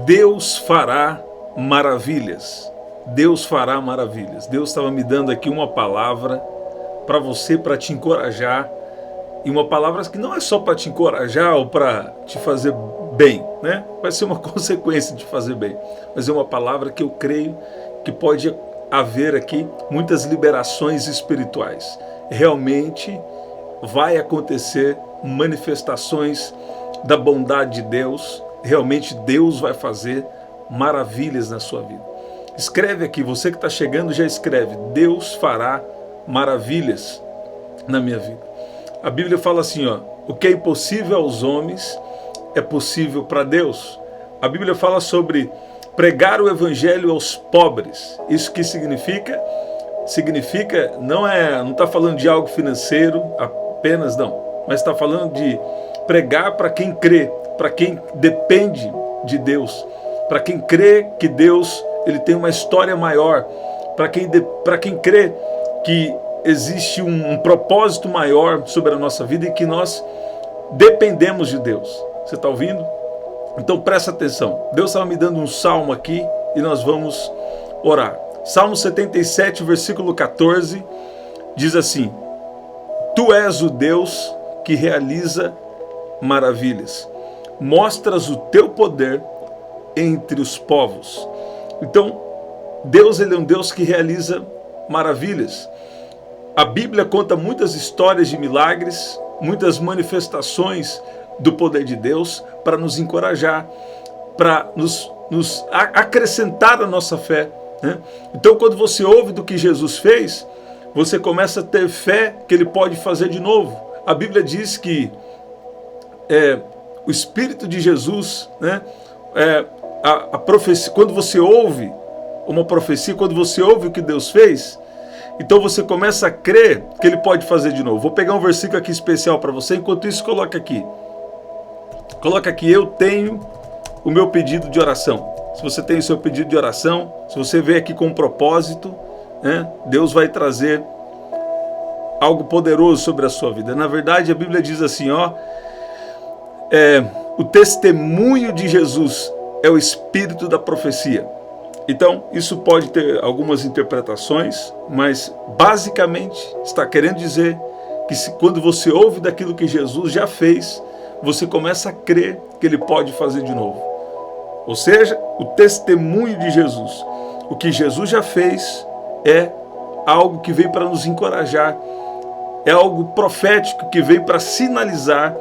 Deus fará maravilhas. Deus fará maravilhas. Deus estava me dando aqui uma palavra para você, para te encorajar. E uma palavra que não é só para te encorajar ou para te fazer bem, né? Vai ser uma consequência de fazer bem. Mas é uma palavra que eu creio que pode haver aqui muitas liberações espirituais. Realmente vai acontecer manifestações da bondade de Deus. Realmente Deus vai fazer maravilhas na sua vida. Escreve aqui, você que está chegando já escreve: Deus fará maravilhas na minha vida. A Bíblia fala assim, ó: o que é impossível aos homens é possível para Deus. A Bíblia fala sobre pregar o evangelho aos pobres. Isso que significa? Significa, não está falando de algo financeiro apenas, não, mas está falando de pregar para quem crê, para quem depende de Deus, para quem crê que Deus ele tem uma história maior, para quem crê que existe um propósito maior sobre a nossa vida e que nós dependemos de Deus. Você está ouvindo? Então presta atenção. Deus estava me dando um salmo aqui e nós vamos orar. Salmo 77, versículo 14, diz assim: Tu és o Deus que realiza maravilhas, mostras o teu poder entre os povos. Então, Deus ele é um Deus que realiza maravilhas. A Bíblia conta muitas histórias de milagres, muitas manifestações do poder de Deus para nos encorajar, para nos acrescentar a nossa fé, né? Então, quando você ouve do que Jesus fez, você começa a ter fé que Ele pode fazer de novo. A Bíblia diz que o Espírito de Jesus, né, a profecia, quando você ouve uma profecia, quando você ouve o que Deus fez, então você começa a crer que Ele pode fazer de novo. Vou pegar um versículo aqui especial para você, enquanto isso coloca aqui. Coloca aqui: eu tenho o meu pedido de oração. Se você tem o seu pedido de oração, se você veio aqui com um propósito, né, Deus vai trazer algo poderoso sobre a sua vida. Na verdade, a Bíblia diz assim, ó: o testemunho de Jesus é o espírito da profecia. Então, isso pode ter algumas interpretações, mas basicamente está querendo dizer que quando você ouve daquilo que Jesus já fez, você começa a crer que Ele pode fazer de novo. Ou seja, o testemunho de Jesus, o que Jesus já fez, é algo que vem para nos encorajar, é algo profético que vem para sinalizar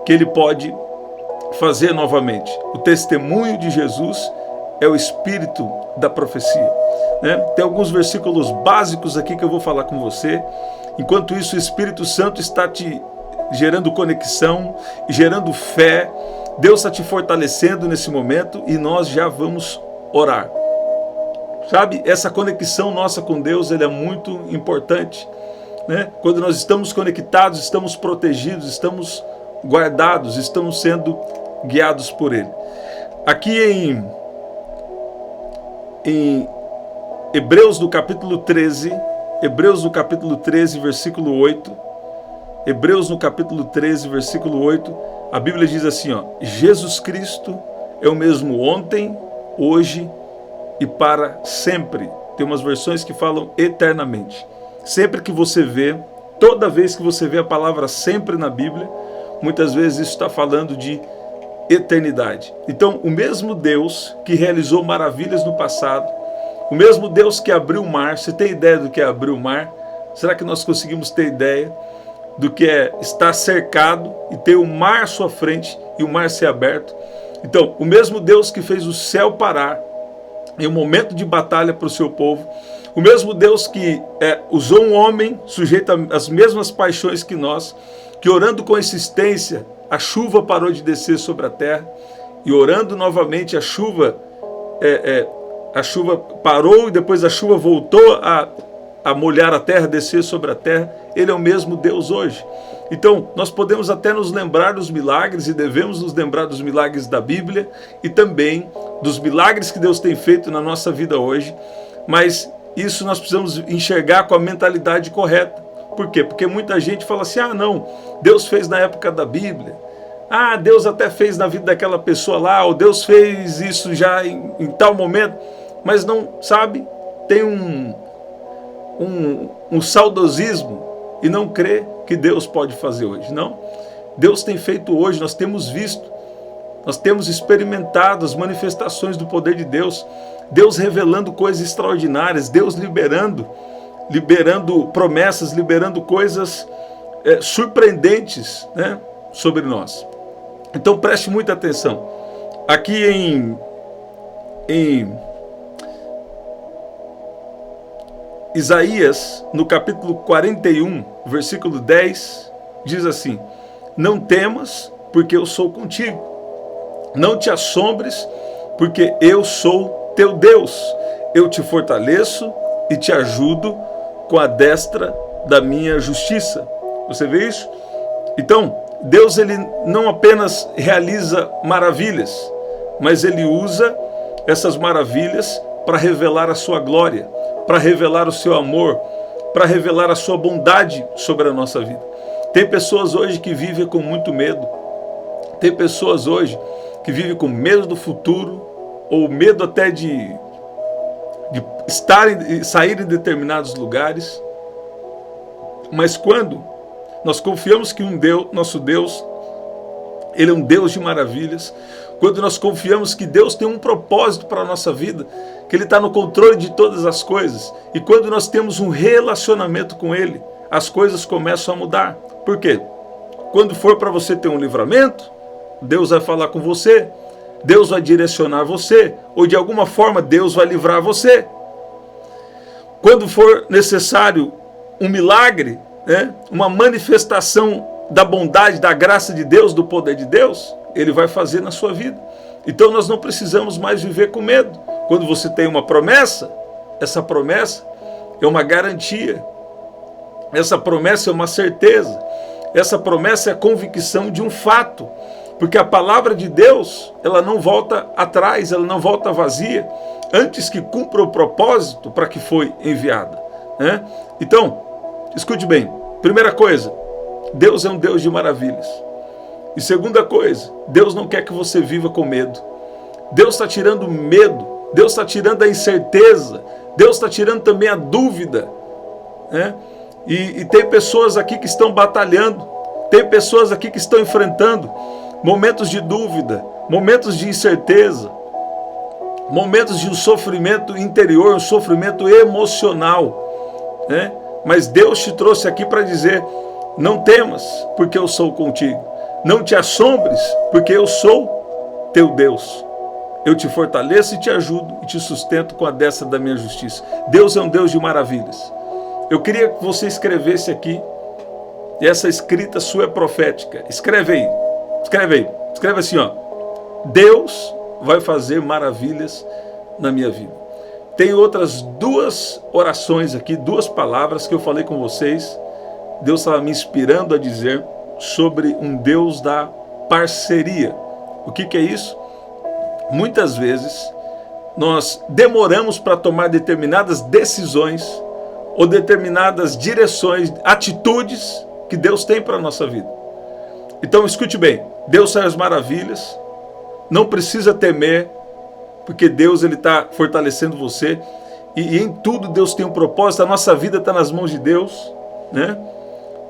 que Ele pode fazer novamente. O testemunho de Jesus é o espírito da profecia, né? Tem alguns versículos básicos aqui que eu vou falar com você. Enquanto isso, o Espírito Santo está te gerando conexão, gerando fé. Deus está te fortalecendo nesse momento e nós já vamos orar. Sabe, essa conexão nossa com Deus, ela é muito importante, né? Quando nós estamos conectados, estamos protegidos, estamos guardados, estamos sendo guiados por Ele. Aqui em Hebreus no capítulo 13, versículo 8, Hebreus no capítulo 13, versículo 8, a Bíblia diz assim, ó: Jesus Cristo é o mesmo ontem, hoje e para sempre. Tem umas versões que falam eternamente. Sempre que você vê, toda vez que você vê a palavra sempre na Bíblia, muitas vezes isso está falando de eternidade. Então, o mesmo Deus que realizou maravilhas no passado, o mesmo Deus que abriu o mar. Você tem ideia do que é abrir o mar? Será que nós conseguimos ter ideia do que é estar cercado e ter o mar à sua frente e o mar ser aberto? Então, o mesmo Deus que fez o céu parar em um momento de batalha para o seu povo, o mesmo Deus que usou um homem sujeito às mesmas paixões que nós, que orando com insistência, a chuva parou de descer sobre a terra, e orando novamente a chuva parou, e depois a chuva voltou a molhar a terra, descer sobre a terra. Ele é o mesmo Deus hoje. Então, nós podemos até nos lembrar dos milagres, e devemos nos lembrar dos milagres da Bíblia, e também dos milagres que Deus tem feito na nossa vida hoje, mas isso nós precisamos enxergar com a mentalidade correta. Por quê? Porque muita gente fala assim: ah não, Deus fez na época da Bíblia, Ah, Deus até fez na vida daquela pessoa lá, ou Deus fez isso já em tal momento, mas não, sabe, tem um saudosismo e não crê que Deus pode fazer hoje. Não, Deus tem feito hoje, nós temos visto, nós temos experimentado as manifestações do poder de Deus, Deus revelando coisas extraordinárias, Deus liberando promessas, liberando coisas surpreendentes, né, sobre nós. Então preste muita atenção. Aqui em Isaías, no capítulo 41, versículo 10, diz assim: não temas, porque eu sou contigo. Não te assombres, porque eu sou teu Deus. Eu te fortaleço e te ajudo com a destra da minha justiça. Você vê isso? Então, Deus, ele não apenas realiza maravilhas, mas ele usa essas maravilhas para revelar a sua glória, para revelar o seu amor, para revelar a sua bondade sobre a nossa vida. Tem pessoas hoje que vivem com muito medo. Tem pessoas hoje que vivem com medo do futuro, ou medo até de sair em determinados lugares. Mas quando nós confiamos que nosso Deus, ele é um Deus de maravilhas, quando nós confiamos que Deus tem um propósito para a nossa vida, que Ele está no controle de todas as coisas, e quando nós temos um relacionamento com Ele, as coisas começam a mudar. Por quê? Quando for para você ter um livramento, Deus vai falar com você, Deus vai direcionar você, ou de alguma forma Deus vai livrar você. Quando for necessário um milagre, né, uma manifestação da bondade, da graça de Deus, do poder de Deus, Ele vai fazer na sua vida. Então nós não precisamos mais viver com medo. Quando você tem uma promessa, essa promessa é uma garantia, essa promessa é uma certeza, essa promessa é a convicção de um fato, porque a palavra de Deus, ela não volta atrás, ela não volta vazia, antes que cumpra o propósito para que foi enviada, né? Então, escute bem, primeira coisa, Deus é um Deus de maravilhas. E segunda coisa, Deus não quer que você viva com medo. Deus está tirando o medo, Deus está tirando a incerteza, Deus está tirando também a dúvida, né? E tem pessoas aqui que estão batalhando, tem pessoas aqui que estão enfrentando momentos de dúvida, momentos de incerteza, momentos de um sofrimento interior, um sofrimento emocional, né? Mas Deus te trouxe aqui para dizer: não temas, porque eu sou contigo. Não te assombres, porque eu sou teu Deus. Eu te fortaleço e te ajudo e te sustento com a destra da minha justiça. Deus é um Deus de maravilhas. Eu queria que você escrevesse aqui, e essa escrita sua é profética. Escreve aí, escreve assim, ó: Deus vai fazer maravilhas na minha vida. Tem outras duas orações aqui, duas palavras que eu falei com vocês. Deus estava me inspirando a dizer sobre um Deus da parceria. O que é isso? Muitas vezes nós demoramos para tomar determinadas decisões ou determinadas direções, atitudes que Deus tem para a nossa vida. Então escute bem, Deus faz maravilhas, não precisa temer, porque Deus está fortalecendo você, e em tudo Deus tem um propósito. A nossa vida está nas mãos de Deus, né?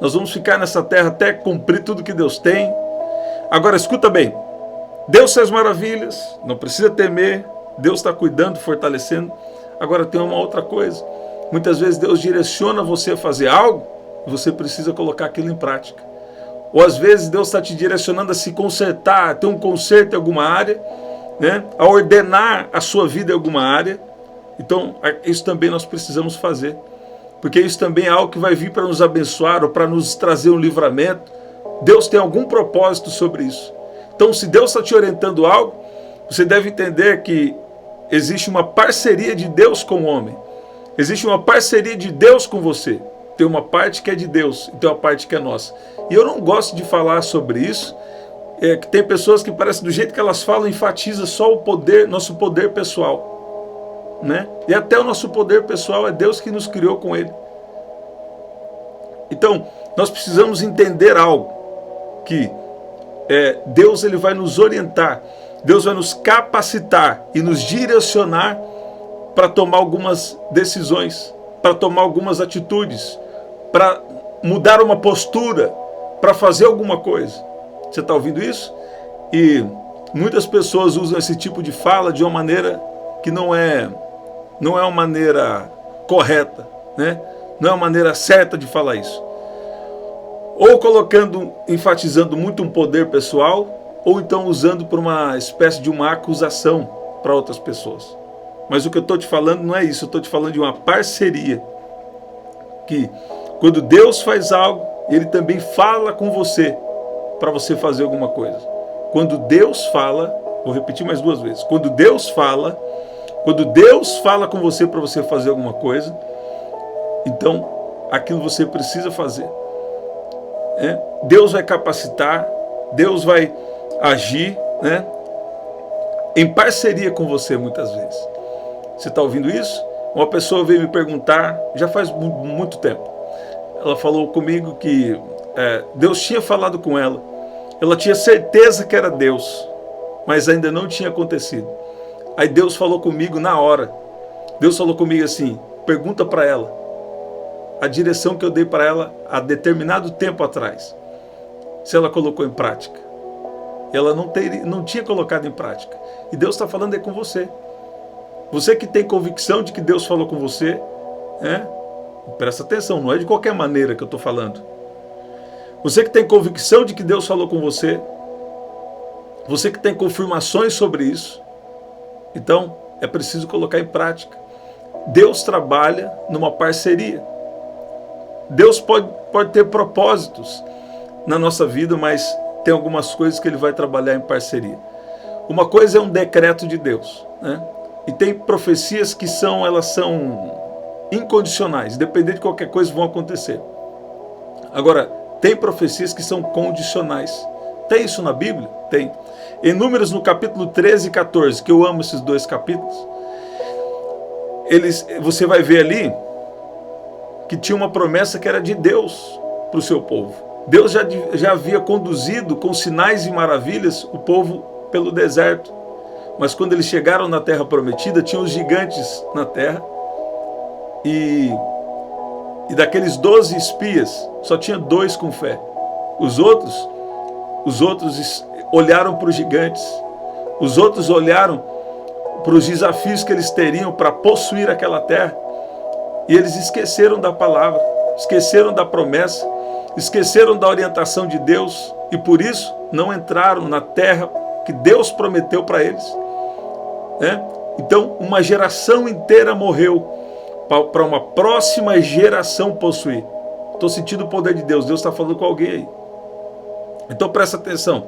Nós vamos ficar nessa terra até cumprir tudo que Deus tem. Agora escuta bem, Deus faz maravilhas, não precisa temer, Deus está cuidando, fortalecendo. Agora tem uma outra coisa, muitas vezes Deus direciona você a fazer algo, e você precisa colocar aquilo em prática. Ou às vezes Deus está te direcionando a se consertar, a ter um conserto em alguma área, né? A ordenar a sua vida em alguma área. Então isso também nós precisamos fazer, porque isso também é algo que vai vir para nos abençoar ou para nos trazer um livramento. Deus tem algum propósito sobre isso. Então, se Deus está te orientando algo, você deve entender que existe uma parceria de Deus com o homem. Existe uma parceria de Deus com você. Tem uma parte que é de Deus e tem uma parte que é nossa. E eu não gosto de falar sobre isso, que tem pessoas que parecem, do jeito que elas falam, enfatiza só o poder, nosso poder pessoal, né? E até o nosso poder pessoal é Deus que nos criou com ele. Então, nós precisamos entender algo, que Deus ele vai nos orientar, Deus vai nos capacitar e nos direcionar para tomar algumas decisões, para tomar algumas atitudes, para mudar uma postura, para fazer alguma coisa. Você está ouvindo isso? E muitas pessoas usam esse tipo de fala de uma maneira que não é uma maneira correta, né? Não é uma maneira certa de falar isso. Ou enfatizando muito um poder pessoal, ou então usando por uma espécie de uma acusação para outras pessoas. Mas o que eu estou te falando não é isso, eu estou te falando de uma parceria, que quando Deus faz algo, Ele também fala com você, para você fazer alguma coisa. Quando Deus fala, vou repetir mais 2 vezes, quando Deus fala com você para você fazer alguma coisa, então aquilo você precisa fazer. Deus vai capacitar, Deus vai agir, né, em parceria com você muitas vezes. Você está ouvindo isso? Uma pessoa veio me perguntar, já faz muito tempo, ela falou comigo que Deus tinha falado com ela, ela tinha certeza que era Deus, mas ainda não tinha acontecido. Aí Deus falou comigo na hora, Deus falou comigo assim, pergunta para ela a direção que eu dei para ela há determinado tempo atrás, se ela colocou em prática. Ela não tinha colocado em prática. E Deus está falando aí com você. Você que tem convicção de que Deus falou com você, presta atenção, não é de qualquer maneira que eu estou falando. Você que tem convicção de que Deus falou com você, você que tem confirmações sobre isso, então é preciso colocar em prática. Deus trabalha numa parceria. Deus pode ter propósitos na nossa vida, mas tem algumas coisas que Ele vai trabalhar em parceria. Uma coisa é um decreto de Deus, né? E tem profecias que elas são incondicionais, independente de qualquer coisa vão acontecer. Agora, tem profecias que são condicionais. Tem isso na Bíblia? Tem. Em Números, no capítulo 13 e 14, que eu amo esses 2 capítulos, você vai ver ali que tinha uma promessa que era de Deus para o seu povo. Deus já havia conduzido com sinais e maravilhas o povo pelo deserto. Mas quando eles chegaram na terra prometida, tinham os gigantes na terra. E daqueles 12 espias, só tinha 2 com fé. Os outros olharam para os gigantes. Os outros olharam para os desafios que eles teriam para possuir aquela terra. E eles esqueceram da palavra, esqueceram da promessa, esqueceram da orientação de Deus e por isso não entraram na terra que Deus prometeu para eles. Então, uma geração inteira morreu para uma próxima geração possuir. Estou sentindo o poder de Deus, Deus está falando com alguém aí. Então presta atenção,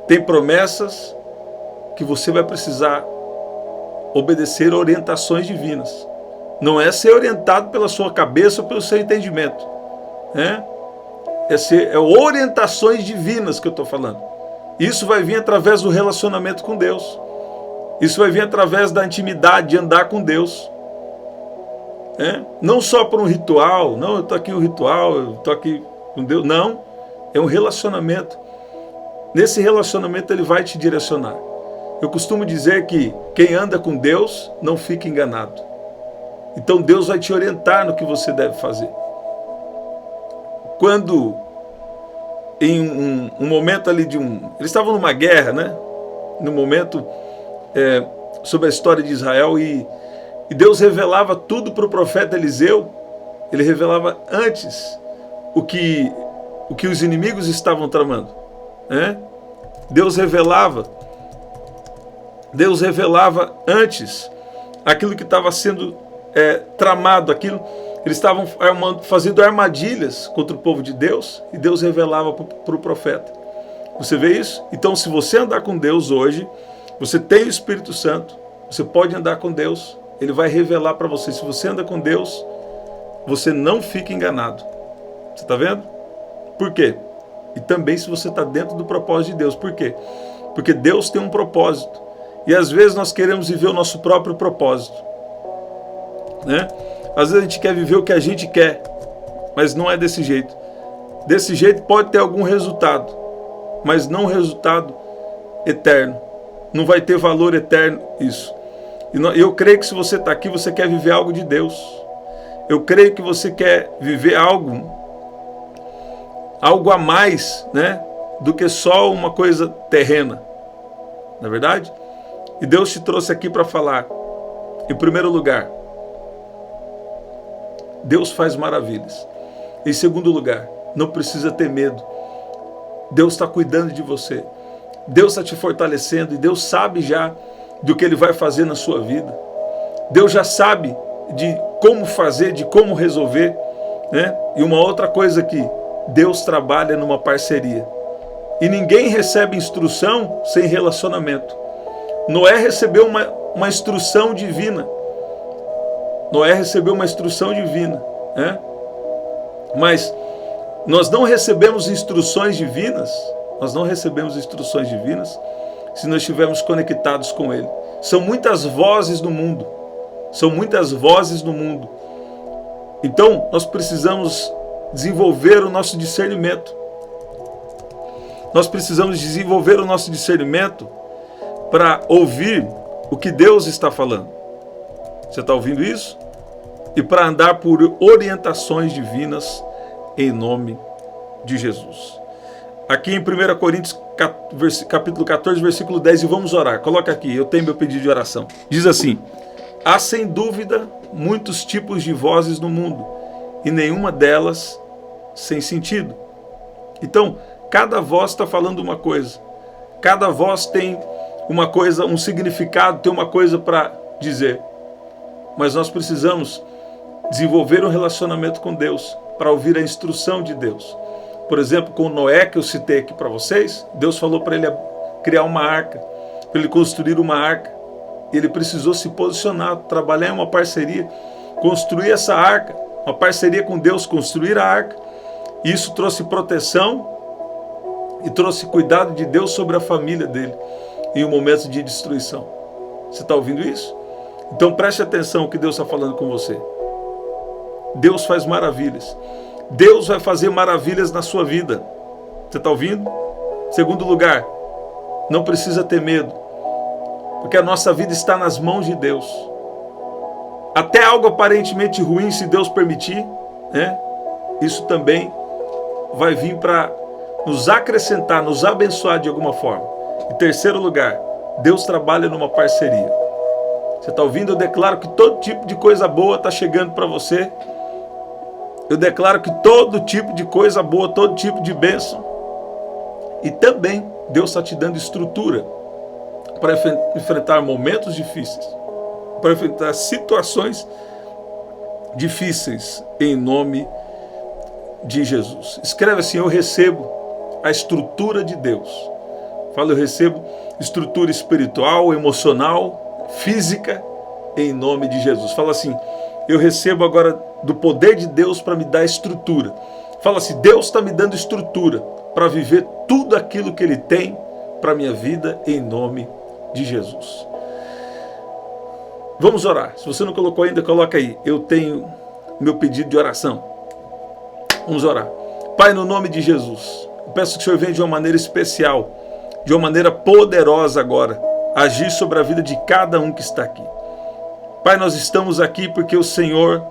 tem promessas que você vai precisar obedecer orientações divinas. Não é ser orientado pela sua cabeça ou pelo seu entendimento. É orientações divinas que eu estou falando. Isso vai vir através do relacionamento com Deus. Isso vai vir através da intimidade, de andar com Deus. Não só por um ritual, não, eu estou aqui no ritual, eu estou aqui com Deus. Não, é um relacionamento. Nesse relacionamento Ele vai te direcionar. Eu costumo dizer que quem anda com Deus não fica enganado. Então Deus vai te orientar no que você deve fazer. Quando, em um momento ali eles estavam numa guerra, né? No momento sobre a história de Israel, e Deus revelava tudo para o profeta Eliseu. Ele revelava antes o que os inimigos estavam tramando. Deus revelava antes aquilo que estava sendo tramado, eles estavam fazendo armadilhas contra o povo de Deus, e Deus revelava para o profeta. Você vê isso? Então, se você andar com Deus hoje, você tem o Espírito Santo, você pode andar com Deus, Ele vai revelar para você. Se você anda com Deus, você não fica enganado. Você está vendo? Por quê? E também se você está dentro do propósito de Deus. Por quê? Porque Deus tem um propósito. E às vezes nós queremos viver o nosso próprio propósito. Às vezes a gente quer viver o que a gente quer, mas não é desse jeito. Desse jeito pode ter algum resultado, mas não resultado eterno. Não vai ter valor eterno isso. E eu creio que se você está aqui, você quer viver algo de Deus. Eu creio que você quer viver algo a mais, né, do que só uma coisa terrena. Não é verdade? E Deus te trouxe aqui para falar, em primeiro lugar, Deus faz maravilhas. Em segundo lugar, não precisa ter medo. Deus está cuidando de você. Deus está te fortalecendo e Deus sabe já do que Ele vai fazer na sua vida. Deus já sabe de como fazer, de como resolver, né? E uma outra coisa que Deus trabalha numa parceria. E ninguém recebe instrução sem relacionamento. Noé recebeu uma instrução divina. Noé recebeu uma instrução divina, né? Mas nós não recebemos instruções divinas, se nós estivermos conectados com Ele. São muitas vozes no mundo. Então, nós precisamos desenvolver o nosso discernimento. Para ouvir o que Deus está falando. Você está ouvindo isso? E para andar por orientações divinas em nome de Jesus. Aqui em 1 Coríntios capítulo 14, versículo 10, e vamos orar. Coloca aqui, eu tenho meu pedido de oração. Diz assim: há sem dúvida muitos tipos de vozes no mundo, e nenhuma delas sem sentido. Então, cada voz está falando uma coisa. Cada voz tem uma coisa, um significado, tem uma coisa para dizer. Mas nós precisamos desenvolver um relacionamento com Deus, para ouvir a instrução de Deus. Por exemplo, com Noé, que eu citei aqui para vocês, Deus falou para ele criar uma arca, para ele construir uma arca. Ele precisou se posicionar, trabalhar em uma parceria, construir essa arca, uma parceria com Deus, construir a arca. E isso trouxe proteção e trouxe cuidado de Deus sobre a família dele em um momento de destruição. Você está ouvindo isso? Então preste atenção no que Deus está falando com você. Deus faz maravilhas. Deus vai fazer maravilhas na sua vida. Você está ouvindo? Segundo lugar, não precisa ter medo, porque a nossa vida está nas mãos de Deus. Até algo aparentemente ruim, se Deus permitir, né? Isso também vai vir para nos acrescentar, nos abençoar de alguma forma. Em terceiro lugar, Deus trabalha numa parceria. Você está ouvindo? Eu declaro que todo tipo de coisa boa está chegando para você. Eu declaro que todo tipo de coisa boa, todo tipo de bênção. E também Deus está te dando estrutura para enfrentar momentos difíceis, para enfrentar situações difíceis, em nome de Jesus. Escreve assim: eu recebo a estrutura de Deus. Fala: eu recebo estrutura espiritual, emocional, física, em nome de Jesus. Fala assim: eu recebo agora do poder de Deus para me dar estrutura. Fala assim: Deus está me dando estrutura para viver tudo aquilo que Ele tem para a minha vida, em nome de Jesus. Vamos orar. Se você não colocou ainda, coloca aí: eu tenho meu pedido de oração. Vamos orar. Pai, no nome de Jesus, eu peço que o Senhor venha de uma maneira especial, de uma maneira poderosa agora, agir sobre a vida de cada um que está aqui. Pai, nós estamos aqui porque o Senhor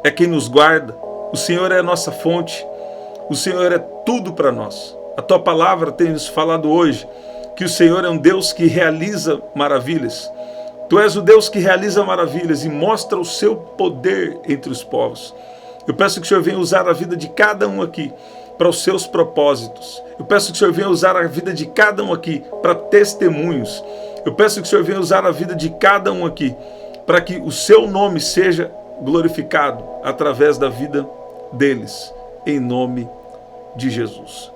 é quem nos guarda, o Senhor é a nossa fonte, o Senhor é tudo para nós. A Tua palavra tem nos falado hoje que o Senhor é um Deus que realiza maravilhas. Tu és o Deus que realiza maravilhas e mostra o Seu poder entre os povos. Eu peço que o Senhor venha usar a vida de cada um aqui para os Seus propósitos. Eu peço que o Senhor venha usar a vida de cada um aqui para testemunhos. Eu peço que o Senhor venha usar a vida de cada um aqui para que o Seu nome seja glorificado através da vida deles, em nome de Jesus.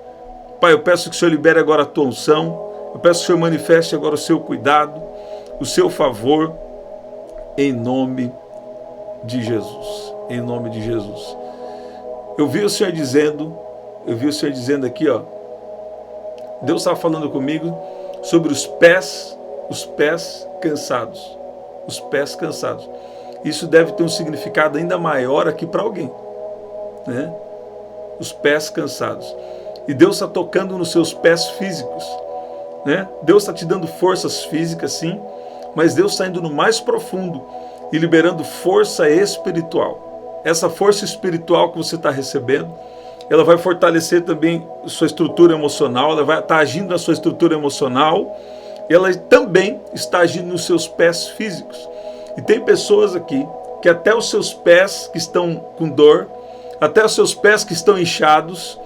Pai, eu peço que o Senhor libere agora a Tua unção. Eu peço que o Senhor manifeste agora o Seu cuidado, o Seu favor, em nome de Jesus. Em nome de Jesus. Eu vi o Senhor dizendo aqui, ó, Deus estava falando comigo sobre os pés cansados. Os pés cansados. Isso deve ter um significado ainda maior aqui para alguém, né? Os pés cansados. E Deus está tocando nos seus pés físicos, né? Deus está te dando forças físicas, sim, mas Deus está indo no mais profundo e liberando força espiritual. Essa força espiritual que você está recebendo, ela vai fortalecer também sua estrutura emocional, ela vai estar agindo na sua estrutura emocional, ela também está agindo nos seus pés físicos. E tem pessoas aqui que até os seus pés que estão com dor, até os seus pés que estão inchados,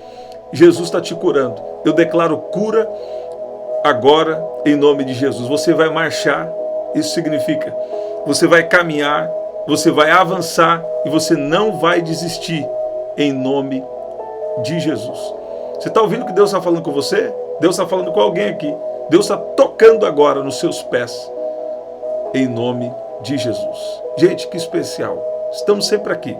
Jesus está te curando. Eu declaro cura agora em nome de Jesus. Você vai marchar, isso significa, você vai caminhar, você vai avançar e você não vai desistir em nome de Jesus. Você está ouvindo o que Deus está falando com você? Deus está falando com alguém aqui. Deus está tocando agora nos seus pés em nome de Jesus. Gente, que especial. Estamos sempre aqui.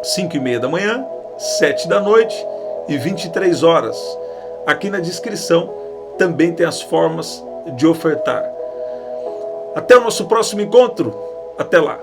5:30 da manhã, 7 da noite e 23 horas. Aqui na descrição também tem as formas de ofertar. Até o nosso próximo encontro. Até lá.